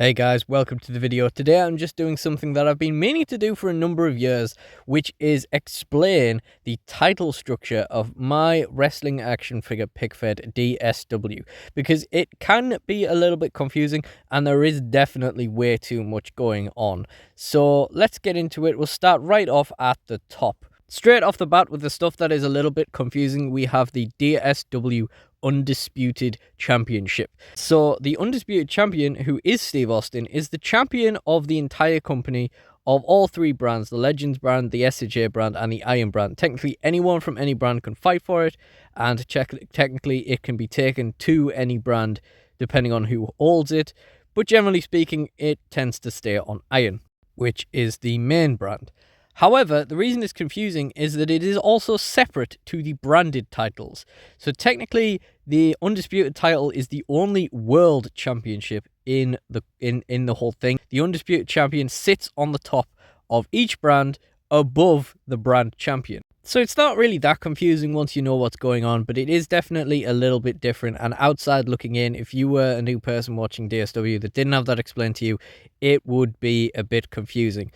Hey guys, welcome to the video. Today I'm just doing something that I've been meaning to do for a number of years, which is explain the title structure of my wrestling action figure pick fed DSW, because it can be a little bit confusing and there is definitely way too much going on. So let's get into it. We'll start right off at the top. Straight off the bat with the stuff that is a little bit confusing, we have the DSW Undisputed Championship. So the Undisputed Champion, who is Steve Austin, is the champion of the entire company of all three brands, the Legends brand, the SHA brand, and the Iron brand. Technically, anyone from any brand can fight for it, and technically it can be taken to any brand depending on who holds it. But generally speaking, it tends to stay on Iron, which is the main brand. However, the reason it's confusing is that it is also separate to the branded titles. So technically, the Undisputed title is the only world championship in the whole thing. The Undisputed Champion sits on the top of each brand above the brand champion. So it's not really that confusing once you know what's going on, but it is definitely a little bit different. And outside looking in, if you were a new person watching DSW that didn't have that explained to you, it would be a bit confusing.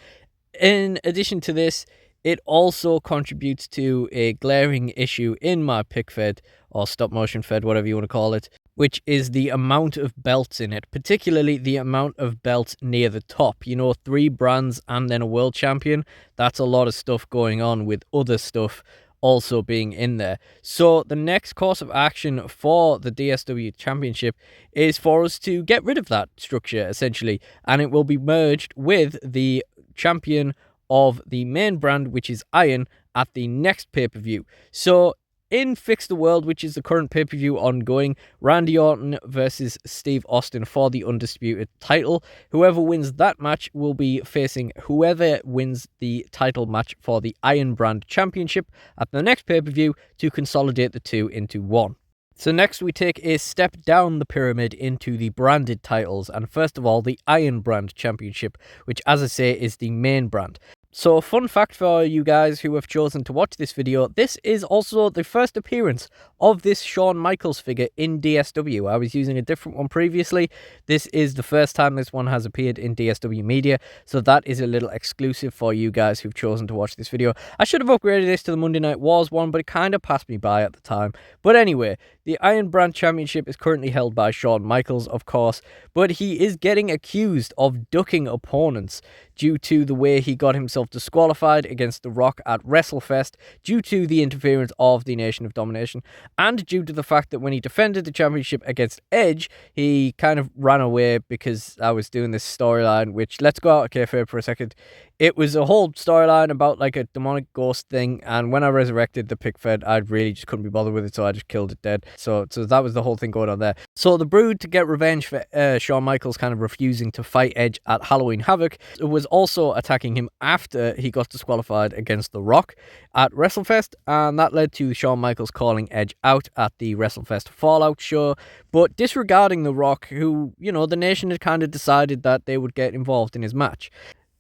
In addition to this, it also contributes to a glaring issue in my pick fed, or stop motion fed, whatever you want to call it, which is the amount of belts in it, particularly the amount of belts near the top. You know, 3 brands and then a world champion. That's a lot of stuff going on, with other stuff also being in there. So the next course of action for the DSW Championship is for us to get rid of that structure, essentially, and it will be merged with the champion of the main brand, which is Iron, at the next pay-per-view. So in Fix the World, which is the current pay-per-view ongoing, Randy Orton versus Steve Austin for the Undisputed title. Whoever wins that match will be facing whoever wins the title match for the Iron Brand Championship at the next pay-per-view to consolidate the two into one. So next we take a step down the pyramid into the branded titles, and first of all the Iron Brand Championship, which, as I say, is the main brand. So a fun fact for you guys who have chosen to watch this video, this is also the first appearance of this Shawn Michaels figure in DSW. I was using a different one previously. This is the first time this one has appeared in DSW media, so that is a little exclusive for you guys who've chosen to watch this video. I should have upgraded this to the Monday Night Wars one, but it kind of passed me by at the time. But anyway, the Iron Brand Championship is currently held by Shawn Michaels, of course, but he is getting accused of ducking opponents due to the way he got himself disqualified against The Rock at WrestleFest, due to the interference of the Nation of Domination, and due to the fact that when he defended the championship against Edge, he kind of ran away because I was doing this storyline, which, let's go out of kayfabe for a second. It was a whole storyline about like a demonic ghost thing, and when I resurrected the pick fed, I really just couldn't be bothered with it, so I just killed it dead. So that was the whole thing going on there. So the Brood, to get revenge for Shawn Michaels kind of refusing to fight Edge at Halloween Havoc, was also attacking him after he got disqualified against The Rock at WrestleFest, and that led to Shawn Michaels calling Edge out at the WrestleFest Fallout show, but disregarding The Rock, who, you know, the Nation had kind of decided that they would get involved in his match.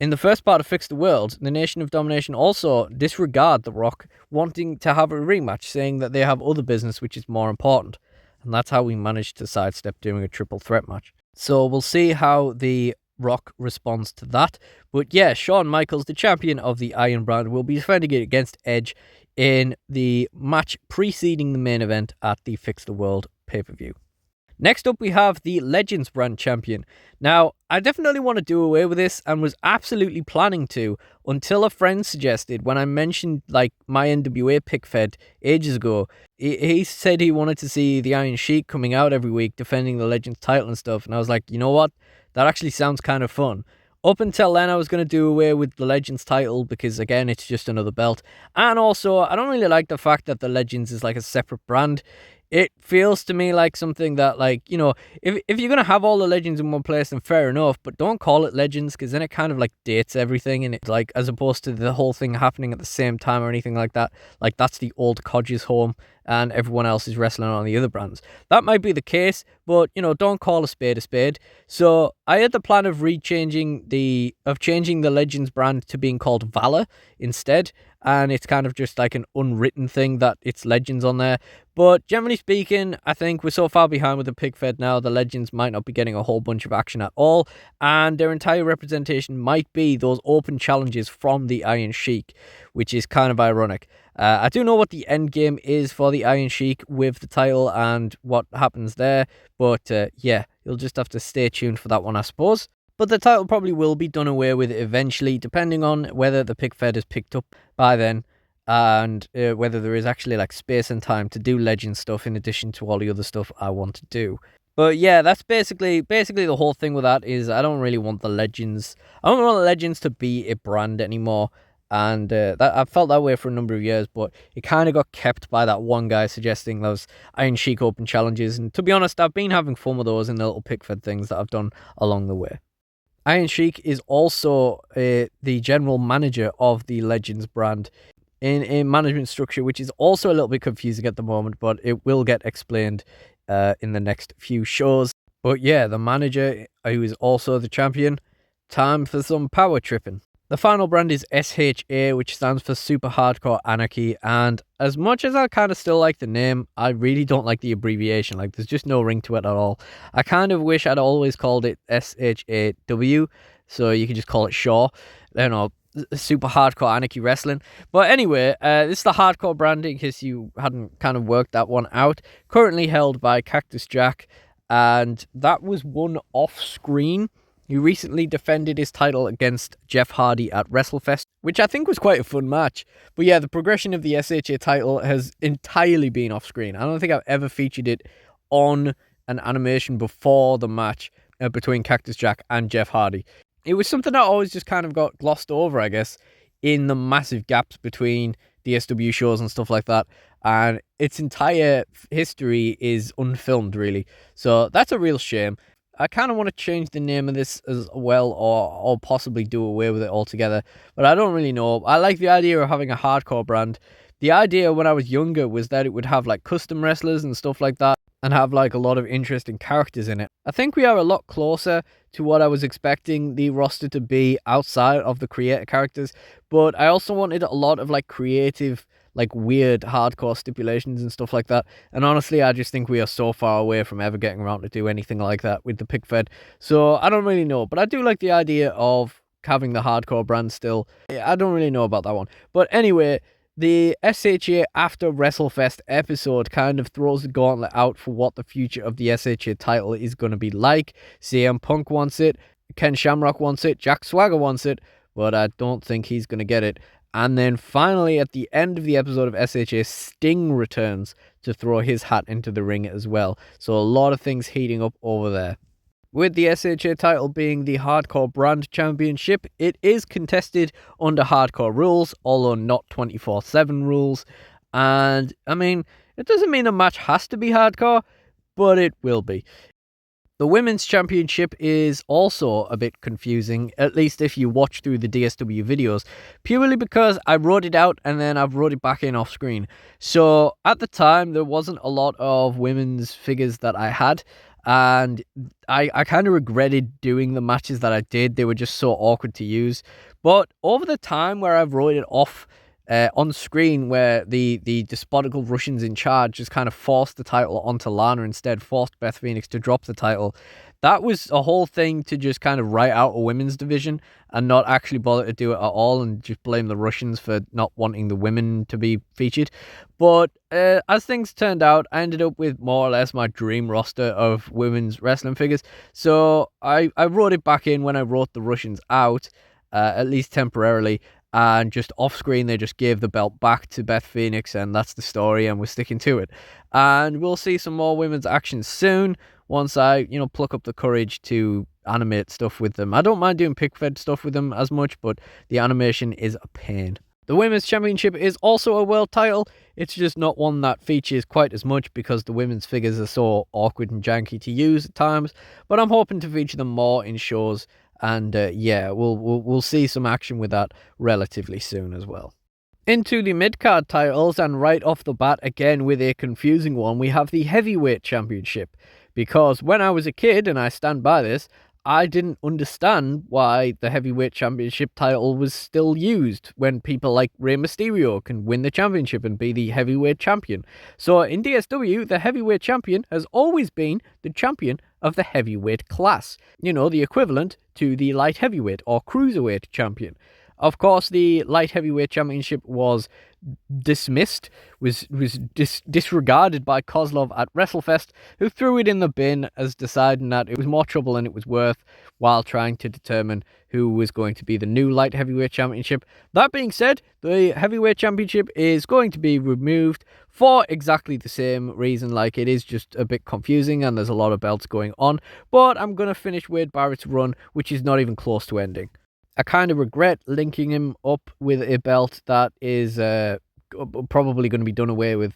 In the first part of Fix the World, the Nation of Domination also disregard The Rock wanting to have a rematch, saying that they have other business which is more important. And that's how we managed to sidestep doing a triple threat match. So we'll see how The Rock responds to that. But yeah, Shawn Michaels, the champion of the Iron Brand, will be defending it against Edge in the match preceding the main event at the Fix the World pay-per-view. Next up, we have the Legends Brand Champion. Now, I definitely want to do away with this and was absolutely planning to until a friend suggested, when I mentioned like my NWA pick fed ages ago, he said he wanted to see the Iron Sheik coming out every week defending the Legends title and stuff. And I was like, you know what? That actually sounds kind of fun. Up until then, I was going to do away with the Legends title because, again, it's just another belt. And also, I don't really like the fact that the Legends is like a separate brand. It feels to me like something that, like, you know, if you're going to have all the Legends in one place, then fair enough, but don't call it Legends, because then it kind of like dates everything, and it's like, as opposed to the whole thing happening at the same time or anything like that, like that's the old Codge's home and everyone else is wrestling on the other brands. That might be the case, but, you know, don't call a spade a spade. So I had the plan of changing the Legends brand to being called Valor instead, and it's kind of just like an unwritten thing that it's Legends on there. But generally speaking, I think we're so far behind with the pig fed now, the Legends might not be getting a whole bunch of action at all, and their entire representation might be those open challenges from the Iron Sheik, which is kind of ironic. I do know what the end game is for the Iron Sheik with the title and what happens there, but yeah, you'll just have to stay tuned for that one, I suppose. But the title probably will be done away with eventually, depending on whether the pig fed is picked up by then, and whether there is actually like space and time to do Legend stuff in addition to all the other stuff I want to do. But yeah, that's basically the whole thing with that is I don't really want the Legends. I don't want the Legends to be a brand anymore. And that I've felt that way for a number of years, but it kind of got kept by that one guy suggesting those Iron Sheik Open challenges. And to be honest, I've been having fun with those in the little pick fed things that I've done along the way. Iron Sheik is also the general manager of the Legends brand in a management structure, which is also a little bit confusing at the moment, but it will get explained in the next few shows. But yeah, the manager, who is also the champion, time for some power tripping. The final brand is SHA, which stands for Super Hardcore Anarchy, and as much as I kind of still like the name, I really don't like the abbreviation. Like, there's just no ring to it at all. I kind of wish I'd always called it SHAW, so you could just call it SHA, you know, Super Hardcore Anarchy Wrestling. But anyway, this is the hardcore brand, in case you hadn't kind of worked that one out. Currently held by Cactus Jack, and that was won off-screen. He recently defended his title against Jeff Hardy at WrestleFest, which I think was quite a fun match. But yeah, the progression of the SHA title has entirely been off screen. I don't think I've ever featured it on an animation before the match between Cactus Jack and Jeff Hardy. It was something that always just kind of got glossed over, I guess, in the massive gaps between DSW shows and stuff like that. And its entire history is unfilmed, really. So that's a real shame. I kind of want to change the name of this as well, or possibly do away with it altogether, but I don't really know. I like the idea of having a hardcore brand. The idea when I was younger was that it would have like custom wrestlers and stuff like that, and have like a lot of interesting characters in it. I think we are a lot closer to what I was expecting the roster to be outside of the creator characters, but I also wanted a lot of like creative, like weird hardcore stipulations and stuff like that. And honestly, I just think we are so far away from ever getting around to do anything like that with the pig fed. So I don't really know, but I do like the idea of having the hardcore brand still. I don't really know about that one. But anyway, the SHA after WrestleFest episode kind of throws the gauntlet out for what the future of the SHA title is going to be like. CM Punk wants it, Ken Shamrock wants it, Jack Swagger wants it, but I don't think he's going to get it. And then finally, at the end of the episode of SHA, Sting returns to throw his hat into the ring as well. So a lot of things heating up over there. With the SHA title being the Hardcore Brand Championship, it is contested under hardcore rules, although not 24/7 rules. And, I mean, it doesn't mean a match has to be hardcore, but it will be. The Women's Championship is also a bit confusing, at least if you watch through the DSW videos, purely because I wrote it out and then I've wrote it back in off screen. So at the time, there wasn't a lot of women's figures that I had, and I kind of regretted doing the matches that I did. They were just so awkward to use. But over the time where I've wrote it off on screen, where the despotical Russians in charge just kind of forced the title onto Lana instead, forced Beth Phoenix to drop the title, that was a whole thing to just kind of write out a women's division and not actually bother to do it at all and just blame the Russians for not wanting the women to be featured. But as things turned out, I ended up with more or less my dream roster of women's wrestling figures. So I wrote it back in when I wrote the Russians out, at least temporarily. And just off screen, they just gave the belt back to Beth Phoenix, and that's the story, and we're sticking to it. And we'll see some more women's action soon once I, pluck up the courage to animate stuff with them. I don't mind doing pick-fed stuff with them as much, but the animation is a pain. The Women's Championship is also a world title. It's just not one that features quite as much because the women's figures are so awkward and janky to use at times, but I'm hoping to feature them more in shows. And yeah, we'll see some action with that relatively soon as well. Into the mid-card titles, and right off the bat, again with a confusing one, we have the Heavyweight Championship. Because when I was a kid, and I stand by this, I didn't understand why the heavyweight championship title was still used when people like Rey Mysterio can win the championship and be the heavyweight champion. So in DSW, the heavyweight champion has always been the champion of the heavyweight class. You know, the equivalent to the light heavyweight or cruiserweight champion. Of course, the light heavyweight championship was dismissed, was disregarded by Kozlov at WrestleFest, who threw it in the bin as deciding that it was more trouble than it was worth while trying to determine who was going to be the new light heavyweight championship. That being said, the heavyweight championship is going to be removed for exactly the same reason. Like, it is just a bit confusing and there's a lot of belts going on, but I'm going to finish Wade Barrett's run, which is not even close to ending. I kind of regret linking him up with a belt that is probably going to be done away with,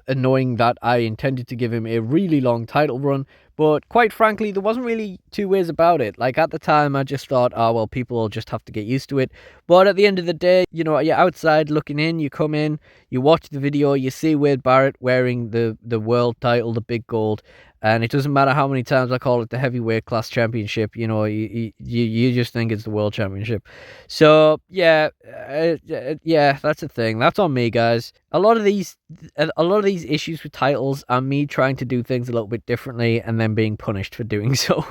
knowing that I intended to give him a really long title run. But quite frankly, there wasn't really two ways about it. Like, at the time, I just thought, oh, well, people will just have to get used to it. But at the end of the day, you know, you're outside looking in, you come in, you watch the video, you see Wade Barrett wearing the world title, the big gold. And it doesn't matter how many times I call it the Heavyweightclass Championship, you know, you just think it's the World Championship. So, yeah, that's the thing. That's on me, guys. A lot of these issues with titles are me trying to do things a little bit differently and then being punished for doing so.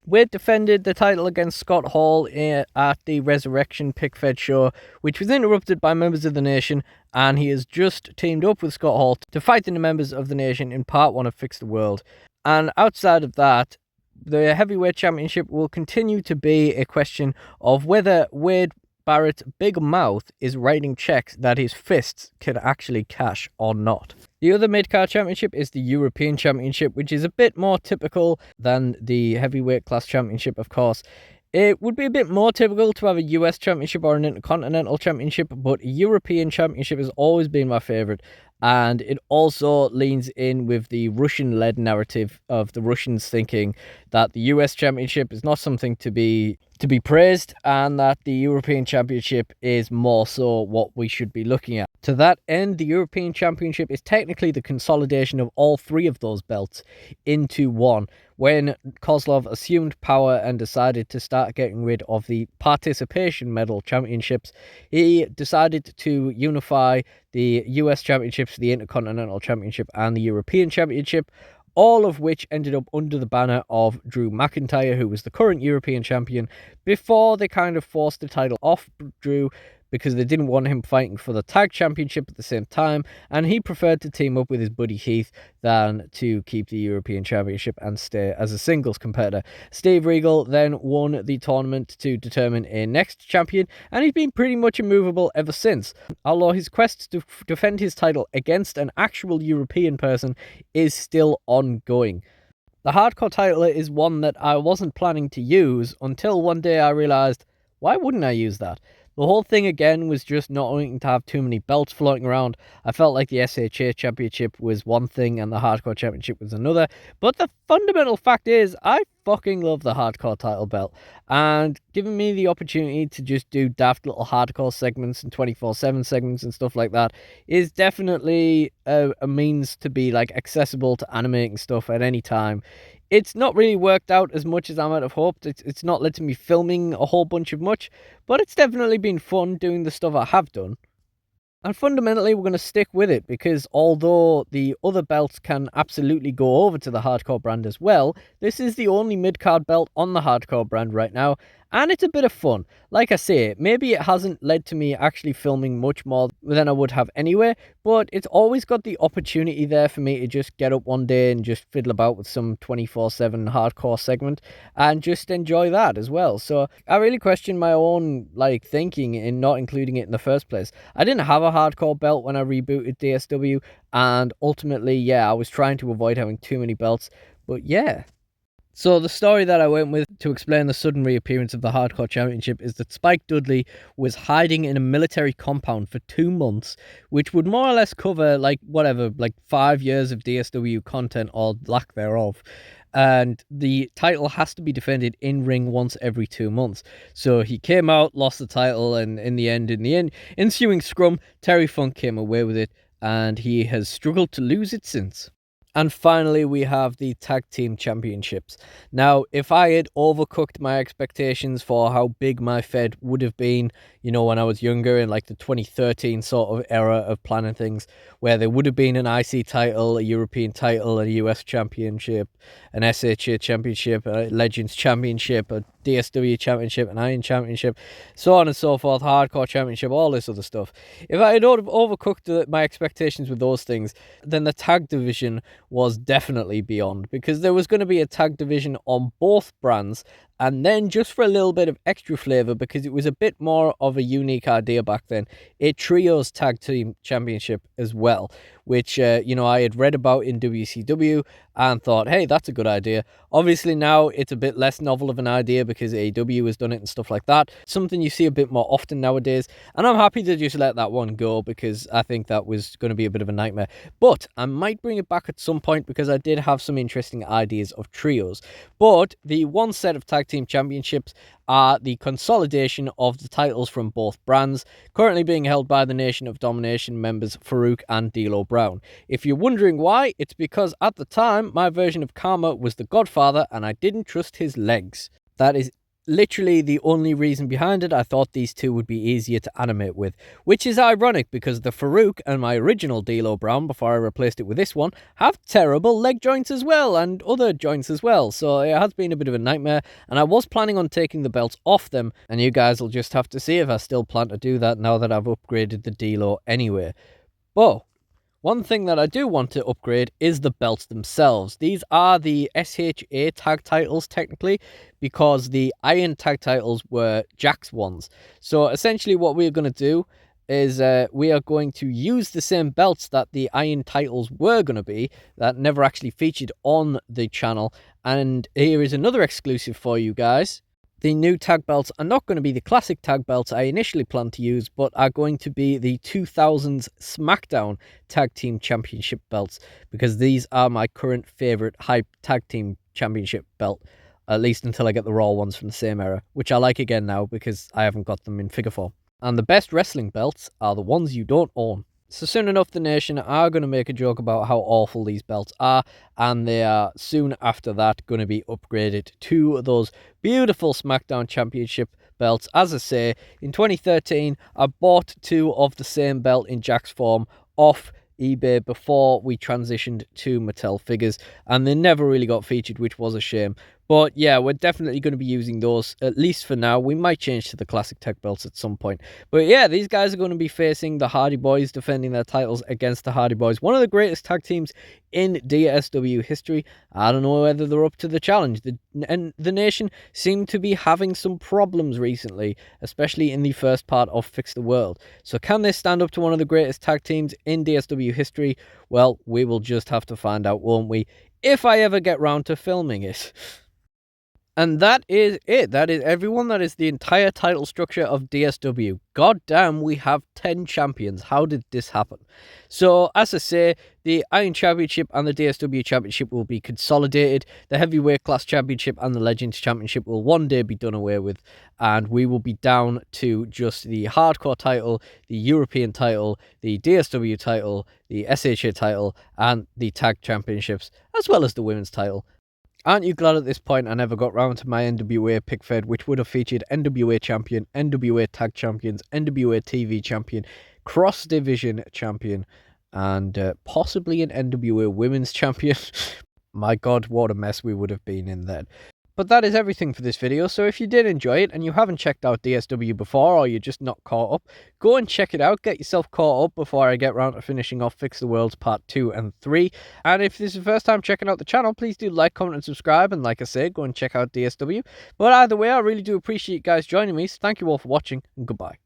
Wade defended the title against Scott Hall at the Resurrection Pickfed show, which was interrupted by members of the Nation, and he has just teamed up with Scott Hall to fight the members of the Nation in Part 1 of Fix the World. And outside of that, the Heavyweight Championship will continue to be a question of whether Wade Barrett's big mouth is writing checks that his fists can actually cash or not. The other mid-card championship is the European Championship, which is a bit more typical than the Heavyweight Class Championship, of course. It would be a bit more typical to have a US Championship or an Intercontinental Championship, but a European Championship has always been my favourite. And it also leans in with the Russian-led narrative of the Russians thinking that the US Championship is not something to be praised, and that the European Championship is more so what we should be looking at. To that end, the European Championship is technically the consolidation of all three of those belts into one. When Kozlov assumed power and decided to start getting rid of the participation medal championships, he decided to unify the US Championships, the Intercontinental Championship, and the European Championship, all of which ended up under the banner of Drew McIntyre, who was the current European champion, before they kind of forced the title off Drew because they didn't want him fighting for the tag championship at the same time, and he preferred to team up with his buddy Heath than to keep the European Championship and stay as a singles competitor. Steve Regal then won the tournament to determine a next champion, and he's been pretty much immovable ever since, although his quest to defend his title against an actual European person is still ongoing. The hardcore title is one that I wasn't planning to use until one day I realised, why wouldn't I use that? The whole thing, again, was just not wanting to have too many belts floating around. I felt like the SHA Championship was one thing and the Hardcore Championship was another. But the fundamental fact is, I fucking love the Hardcore title belt. And giving me the opportunity to just do daft little Hardcore segments and 24/7 segments and stuff like that is definitely a means to be, like, accessible to animating stuff at any time. It's not really worked out as much as I might have hoped. It's not letting me filming a whole bunch of much, but it's definitely been fun doing the stuff I have done. And fundamentally, we're going to stick with it, because although the other belts can absolutely go over to the Hardcore brand as well, this is the only mid-card belt on the Hardcore brand right now, and it's a bit of fun. Like I say, maybe it hasn't led to me actually filming much more than I would have anyway, but it's always got the opportunity there for me to just get up one day and just fiddle about with some 24/7 Hardcore segment and just enjoy that as well. So I really question my own thinking in not including it in the first place. I didn't have a Hardcore belt when I rebooted DSW, and ultimately, I was trying to avoid having too many belts, but yeah. So the story that I went with to explain the sudden reappearance of the Hardcore Championship is that Spike Dudley was hiding in a military compound for 2 months, which would more or less cover 5 years of DSW content or lack thereof. And the title has to be defended in ring once every 2 months. So he came out, lost the title, and in the ensuing scrum, Terry Funk came away with it, and he has struggled to lose it since. And finally, we have the Tag Team Championships. Now, if I had overcooked my expectations for how big my Fed would have been, you know, when I was younger, in like the 2013 sort of era of planning things, where there would have been an IC title, a European title, a US Championship, an SHA Championship, a Legends Championship, a DSW Championship, an Iron Championship, so on and so forth, Hardcore Championship, all this other stuff. If I had overcooked my expectations with those things, then the tag division was definitely beyond, because there was going to be a tag division on both brands, and then just for a little bit of extra flavor, because it was a bit more of a unique idea back then, a trios tag team championship as well, which you know, I had read about in WCW and thought, hey, that's a good idea. Obviously now it's a bit less novel of an idea because AEW has done it and stuff like that, something you see a bit more often nowadays, and I'm happy to just let that one go because I think that was going to be a bit of a nightmare. But I might bring it back at some point because I did have some interesting ideas of trios. But the one set of tag team championships are the consolidation of the titles from both brands, currently being held by the Nation of Domination members Farouk and D'Lo Brown. If you're wondering why, it's because at the time my version of Karma was the Godfather and I didn't trust his legs. That is literally the only reason behind it. I thought these two would be easier to animate with, which is ironic because the Farouk and my original D'Lo Brown, before I replaced it with this one, have terrible leg joints as well and other joints as well, so it has been a bit of a nightmare, and I was planning on taking the belts off them, and you guys will just have to see if I still plan to do that now that I've upgraded the D'Lo anyway. But one thing that I do want to upgrade is the belts themselves. These are the SHA tag titles, technically, because the Iron tag titles were Jack's ones. So essentially what we're going to do is we are going to use the same belts that the Iron titles were going to be, that never actually featured on the channel. And here is another exclusive for you guys. The new tag belts are not going to be the classic tag belts I initially planned to use, but are going to be the 2000s SmackDown Tag Team Championship belts, because these are my current favourite hype tag team championship belt, at least until I get the Raw ones from the same era, which I like again now because I haven't got them in figure form. And the best wrestling belts are the ones you don't own. So soon enough, the Nation are going to make a joke about how awful these belts are, and they are soon after that going to be upgraded to those beautiful SmackDown Championship belts. As I say, in 2013, I bought two of the same belt in Jack's form off eBay before we transitioned to Mattel figures, and they never really got featured, which was a shame. But yeah, we're definitely going to be using those, at least for now. We might change to the classic tech belts at some point. But yeah, these guys are going to be facing the Hardy Boys, defending their titles against the Hardy Boys, one of the greatest tag teams in DSW history. I don't know whether they're up to the challenge. And the Nation seem to be having some problems recently, especially in the first part of Fix the World. So can they stand up to one of the greatest tag teams in DSW history? Well, we will just have to find out, won't we? If I ever get round to filming it. And that is it. That is everyone. That is the entire title structure of DSW. God damn, we have 10 champions. How did this happen? So, as I say, the Iron Championship and the DSW Championship will be consolidated. The Heavyweightclass Championship and the Legends Championship will one day be done away with. And we will be down to just the Hardcore title, the European title, the DSW title, the SHA title, and the Tag Championships, as well as the Women's title. Aren't you glad at this point I never got round to my NWA pick fed, which would have featured NWA Champion, NWA Tag Champions, NWA TV Champion, Cross Division Champion, and possibly an NWA Women's Champion? My God, what a mess we would have been in then. But that is everything for this video, so if you did enjoy it and you haven't checked out DSW before, or you're just not caught up, go and check it out, get yourself caught up before I get round to finishing off Fix the World's Part 2 and 3. And if this is the first time checking out the channel, please do like, comment and subscribe, and like I said, go and check out DSW. But either way, I really do appreciate you guys joining me, so thank you all for watching, and goodbye.